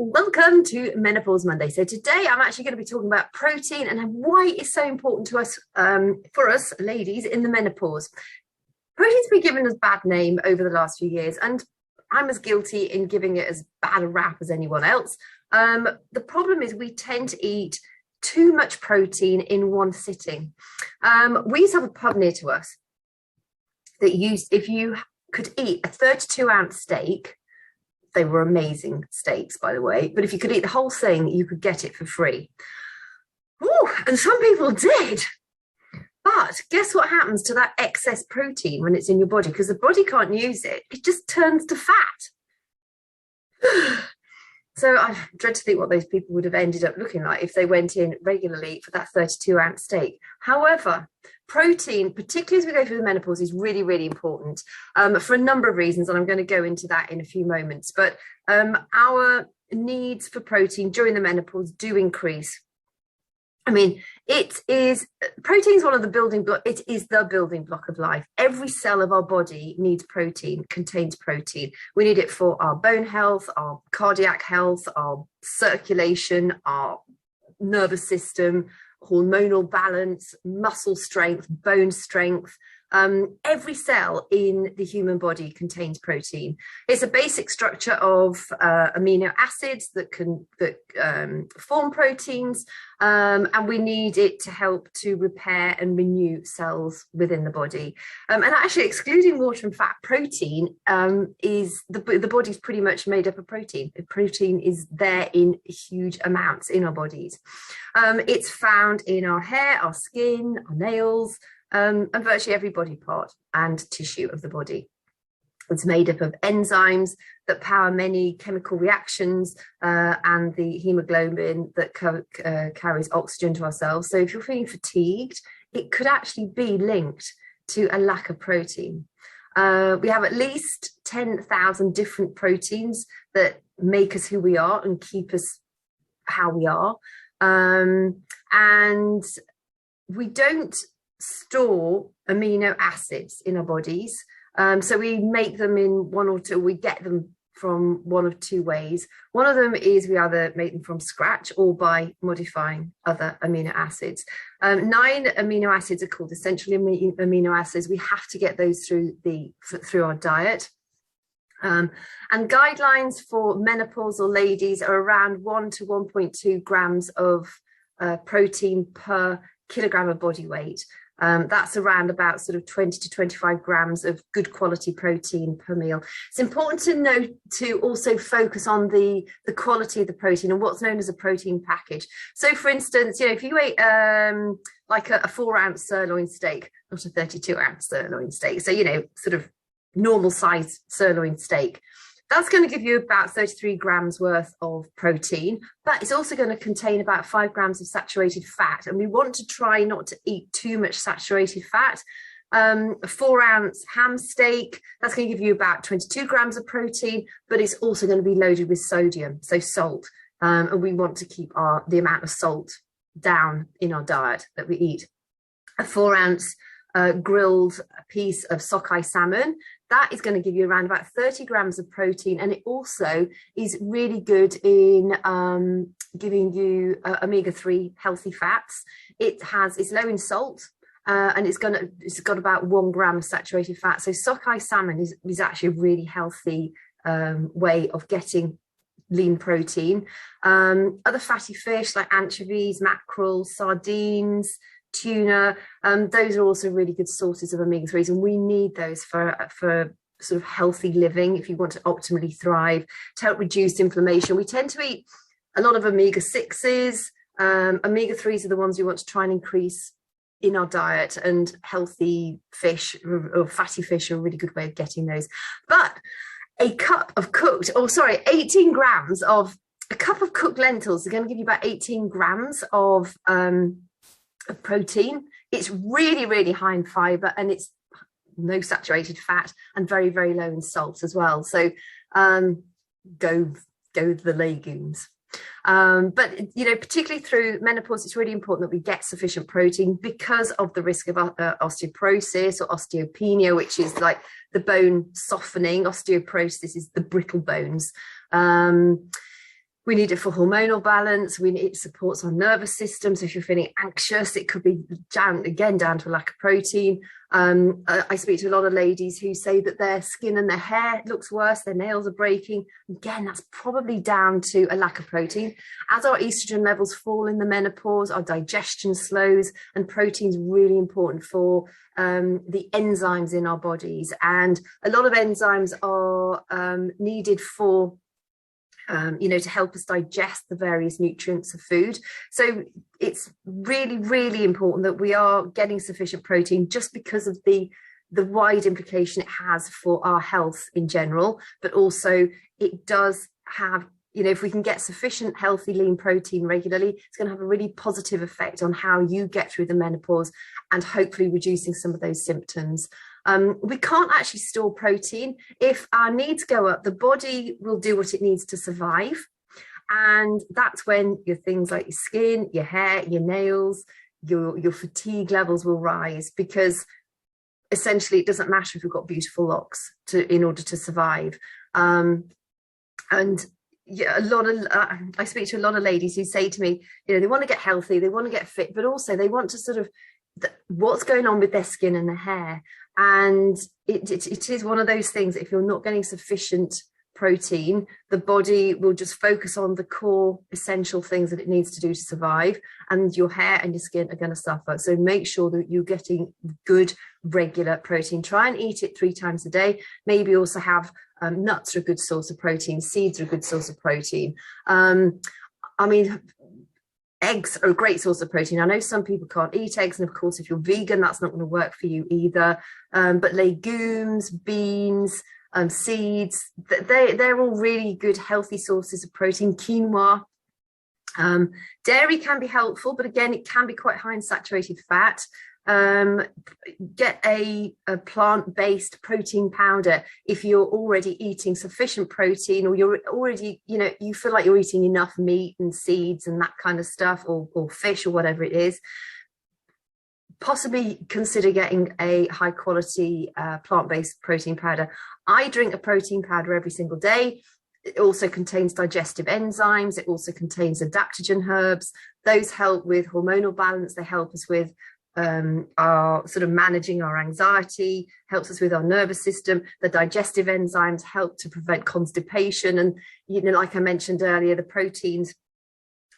Welcome to Menopause Monday. So today I'm actually going to be talking about protein and why it's so important to us, for us ladies in the menopause. Protein's been given a bad name over the last few years, and I'm as guilty in giving it as bad a rap as anyone else. The problem is we tend to eat too much protein in one sitting. We used to have a pub near to us that if you could eat a 32-ounce steak. They were amazing steaks, by the way, but if you could eat the whole thing, you could get it for free. Ooh, and some people did. But guess what happens to that excess protein when it's in your body? Because the body can't use it. It just turns to fat. So I dread to think what those people would have ended up looking like if they went in regularly for that 32-ounce steak. However, protein, particularly as we go through the menopause, is really, really important for a number of reasons, and I'm going to go into that in a few moments. But our needs for protein during the menopause do increase. I mean, protein is one of the building blocks. It is the building block of life. Every cell of our body needs protein, contains protein. We need it for our bone health, our cardiac health, our circulation, our nervous system, hormonal balance, muscle strength, bone strength. Every cell in the human body contains protein. It's a basic structure of amino acids that form proteins, and we need it to help to repair and renew cells within the body. And actually, excluding water and fat, protein is the body's pretty much made up of protein. Protein is there in huge amounts in our bodies. It's found in our hair, our skin, our nails, and virtually every body part and tissue of the body. It's made up of enzymes that power many chemical reactions and the hemoglobin that carries oxygen to our cells. So if you're feeling fatigued, it could actually be linked to a lack of protein. We have at least 10,000 different proteins that make us who we are and keep us how we are. And we don't store amino acids in our bodies. So we make them in one or two, we get them from one of two ways. One of them is we either make them from scratch or by modifying other amino acids. 9 amino acids are called essential amino acids. We have to get those through our diet. And guidelines for menopausal ladies are around 1 to 1.2 grams of protein per kilogram of body weight. That's around about sort of 20 to 25 grams of good quality protein per meal. It's important to note to also focus on the quality of the protein and what's known as a protein package. So for instance, if you ate like a 4-ounce sirloin steak, not a 32-ounce sirloin steak, so sort of normal size sirloin steak, that's going to give you about 33 grams worth of protein, but it's also going to contain about 5 grams of saturated fat. And we want to try not to eat too much saturated fat. A 4-ounce ham steak, that's going to give you about 22 grams of protein, but it's also going to be loaded with sodium, so salt. And we want to keep the amount of salt down in our diet that we eat. A 4-ounce grilled piece of sockeye salmon, that is going to give you around about 30 grams of protein, and it also is really good in giving you omega-3 healthy fats. It's low in salt, and it's got about 1 gram of saturated fat. So sockeye salmon is actually a really healthy way of getting lean protein. Other fatty fish like anchovies, mackerel, sardines, tuna, those are also really good sources of omega-3s, and we need those for sort of healthy living if you want to optimally thrive, to help reduce inflammation. We tend to eat a lot of omega-6s. Omega-3s are the ones we want to try and increase in our diet, and healthy fish or fatty fish are a really good way of getting those. But a cup of 18 grams of a cup of cooked lentils are going to give you about 18 grams of protein. It's really, really high in fiber, and it's no saturated fat and very, very low in salt as well. So go the legumes. But particularly through menopause, it's really important that we get sufficient protein because of the risk of osteoporosis or osteopenia, which is like the bone softening. Osteoporosis is the brittle bones. We need it for hormonal balance. It supports our nervous system. So if you're feeling anxious, it could be down to a lack of protein. I speak to a lot of ladies who say that their skin and their hair looks worse, their nails are breaking. Again, that's probably down to a lack of protein. As our estrogen levels fall in the menopause, our digestion slows, and protein is really important for the enzymes in our bodies. And a lot of enzymes are needed for to help us digest the various nutrients of food. So it's really, really important that we are getting sufficient protein, just because of the wide implication it has for our health in general, but also it does have, if we can get sufficient healthy lean protein regularly, it's going to have a really positive effect on how you get through the menopause and hopefully reducing some of those symptoms. We can't actually store protein. If our needs go up, the body will do what it needs to survive. And that's when your things like your skin, your hair, your nails, your fatigue levels will rise, because essentially it doesn't matter if you've got beautiful locks in order to survive. And yeah, I speak to a lot of ladies who say to me, they want to get healthy, they want to get fit, but also they want to sort of what's going on with their skin and their hair. And it is one of those things, if you're not getting sufficient protein, the body will just focus on the core essential things that it needs to do to survive, and your hair and your skin are going to suffer. So make sure that you're getting good regular protein. Try and eat it 3 times a day. Maybe also have nuts are a good source of protein, seeds are a good source of protein. Eggs are a great source of protein. I know some people can't eat eggs, and of course, if you're vegan, that's not going to work for you either. But legumes, beans, seeds, they're all really good, healthy sources of protein. Quinoa. Dairy can be helpful, but again, it can be quite high in saturated fat. Get a plant-based protein powder if you're already eating sufficient protein, or you're already, you feel like you're eating enough meat and seeds and that kind of stuff, or fish or whatever it is. Possibly consider getting a high quality plant-based protein powder. I drink a protein powder every single day. It also contains digestive enzymes. It also contains adaptogen herbs. Those help with hormonal balance. They help us with our sort of managing our anxiety, helps us with our nervous system. The digestive enzymes help to prevent constipation. And, like I mentioned earlier, the proteins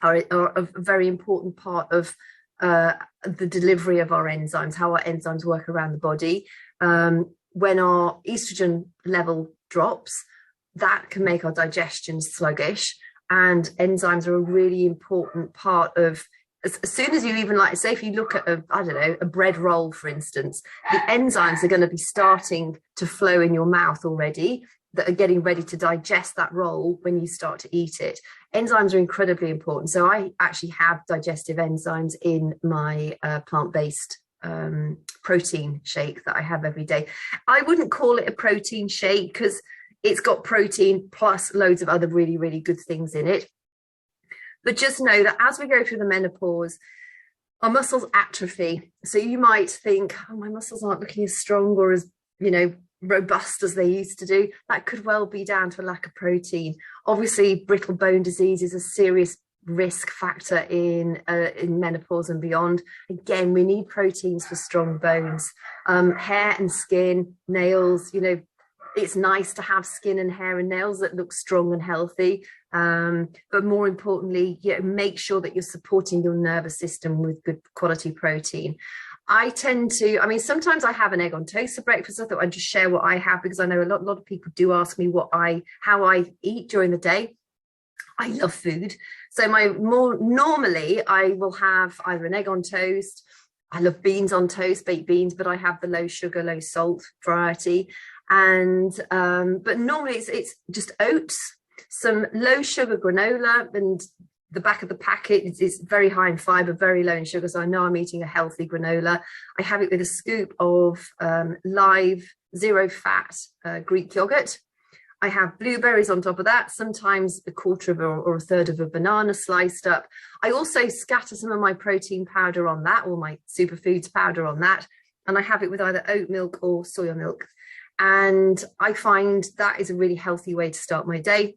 are a very important part of the delivery of our enzymes, how our enzymes work around the body. When our estrogen level drops, that can make our digestion sluggish, and enzymes are a really important part of, as soon as you even, like, say if you look at a bread roll, for instance, the enzymes are going to be starting to flow in your mouth already, that are getting ready to digest that roll when you start to eat it. Enzymes are incredibly important. So I actually have digestive enzymes in my plant-based protein shake that I have every day. I wouldn't call it a protein shake because it's got protein plus loads of other really, really good things in it. But just know that as we go through the menopause, our muscles atrophy. So you might think, oh, my muscles aren't looking as strong or as, robust as they used to do. That could well be down to a lack of protein. Obviously, brittle bone disease is a serious risk factor in menopause and beyond. Again, we need proteins for strong bones. Hair and skin, nails, it's nice to have skin and hair and nails that look strong and healthy. But more importantly, make sure that you're supporting your nervous system with good quality protein. I tend to, sometimes I have an egg on toast for breakfast. I thought I'd just share what I have, because I know a lot of people do ask me how I eat during the day. I love food. So normally I will have either an egg on toast. I love beans on toast, baked beans, but I have the low sugar, low salt variety. And but normally it's just oats, some low sugar granola, and the back of the packet is very high in fiber, very low in sugar. So I know I'm eating a healthy granola. I have it with a scoop of live, zero fat Greek yogurt. I have blueberries on top of that, sometimes a quarter of or a third of a banana sliced up. I also scatter some of my protein powder on that, or my superfoods powder on that. And I have it with either oat milk or soya milk. And I find that is a really healthy way to start my day.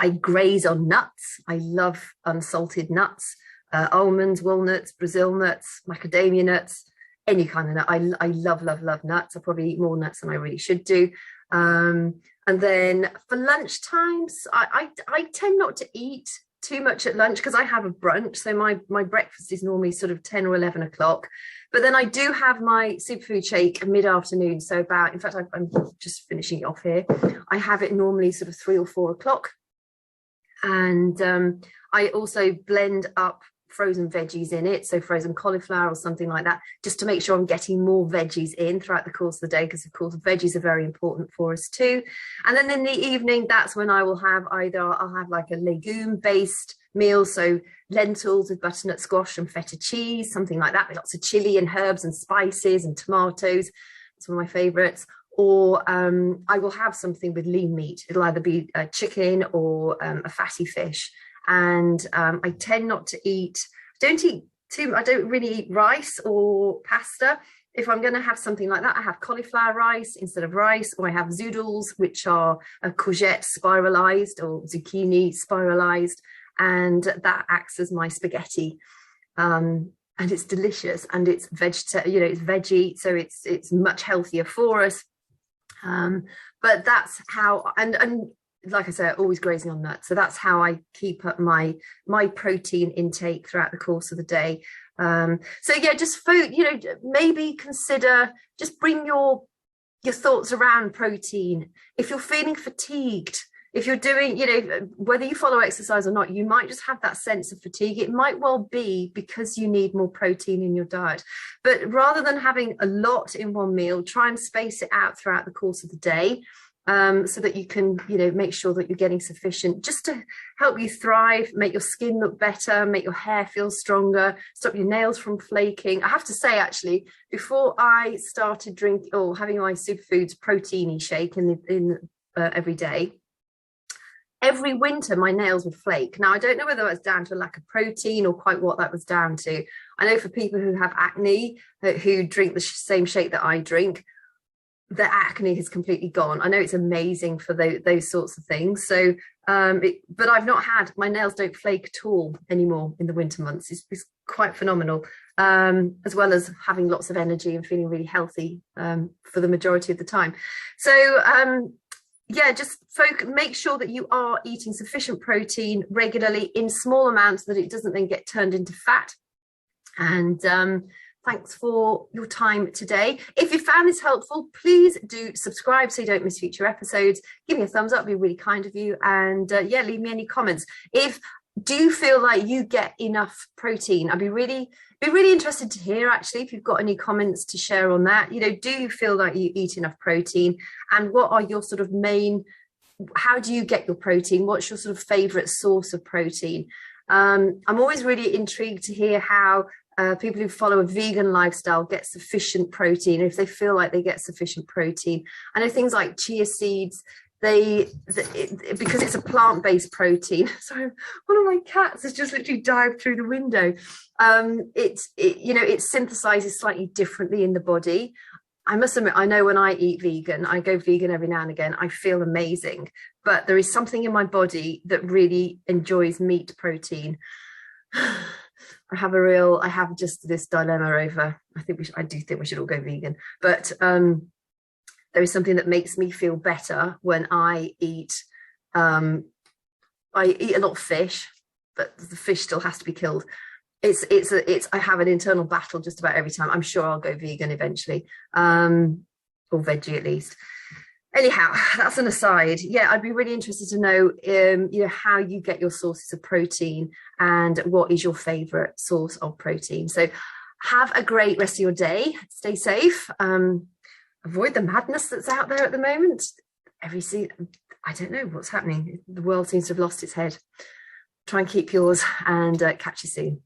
I graze on nuts. I love unsalted nuts, almonds, walnuts, Brazil nuts, macadamia nuts, any kind of nut. I love, love, love nuts. I probably eat more nuts than I really should do. And then for lunch times, I tend not to eat too much at lunch because I have a brunch. So my breakfast is normally sort of 10 or 11 o'clock. But then I do have my superfood shake mid-afternoon. So in fact, I'm just finishing it off here. I have it normally sort of 3 or 4 o'clock. And I also blend up frozen veggies in it, so frozen cauliflower or something like that, just to make sure I'm getting more veggies in throughout the course of the day, because of course veggies are very important for us too. And then in the evening, that's when I will have I'll have like a legume based meal, so lentils with butternut squash and feta cheese, something like that, with lots of chili and herbs and spices and tomatoes. It's one of my favorites. Or I will have something with lean meat. It'll either be a chicken or a fatty fish. And I tend not to eat, I don't really eat rice or pasta. If I'm going to have something like that, I have cauliflower rice instead of rice, or I have zoodles, which are a courgette spiralized or zucchini spiralized, and that acts as my spaghetti. And it's delicious, and it's it's veggie, so it's much healthier for us. But that's how, and like I said, always grazing on nuts. So that's how I keep up my protein intake throughout the course of the day. So yeah, just food, maybe consider, just bring your thoughts around protein. If you're feeling fatigued, if you're doing, whether you follow exercise or not, you might just have that sense of fatigue. It might well be because you need more protein in your diet. But rather than having a lot in one meal, try and space it out throughout the course of the day. So that you can, make sure that you're getting sufficient, just to help you thrive, make your skin look better, make your hair feel stronger, stop your nails from flaking. I have to say, actually, before I started drinking or having my superfoods protein-y shake every day, every winter my nails would flake. Now, I don't know whether that's down to a lack of protein or quite what that was down to. I know for people who have acne, who drink the same shake that I drink, the acne has completely gone. I know it's amazing for those sorts of things. So, but I've not had, my nails don't flake at all anymore in the winter months. It's quite phenomenal, as well as having lots of energy and feeling really healthy for the majority of the time. So, yeah, just make sure that you are eating sufficient protein regularly in small amounts, so that it doesn't then get turned into fat. And thanks for your time today. If you found this helpful, please do subscribe so you don't miss future episodes. Give me a thumbs up, it'd be really kind of you. And yeah, leave me any comments. Do you feel like you get enough protein? I'd be really interested to hear, actually, if you've got any comments to share on that. Do you feel like you eat enough protein? And what are your sort of how do you get your protein? What's your sort of favorite source of protein? I'm always really intrigued to hear how people who follow a vegan lifestyle get sufficient protein, if they feel like they get sufficient protein. I know things like chia seeds, because it's a plant-based protein. Sorry, one of my cats has just literally dived through the window. It synthesizes slightly differently in the body. I must admit, I know when I eat vegan, I go vegan every now and again, I feel amazing, but there is something in my body that really enjoys meat protein. I have just this dilemma over, I do think we should all go vegan, but there is something that makes me feel better when I eat a lot of fish, but the fish still has to be killed. I have an internal battle just about every time. I'm sure I'll go vegan eventually, or veggie at least. Anyhow, that's an aside. Yeah, I'd be really interested to know, how you get your sources of protein and what is your favorite source of protein. So have a great rest of your day. Stay safe. Avoid the madness that's out there at the moment. I don't know what's happening. The world seems to have lost its head. Try and keep yours, and catch you soon.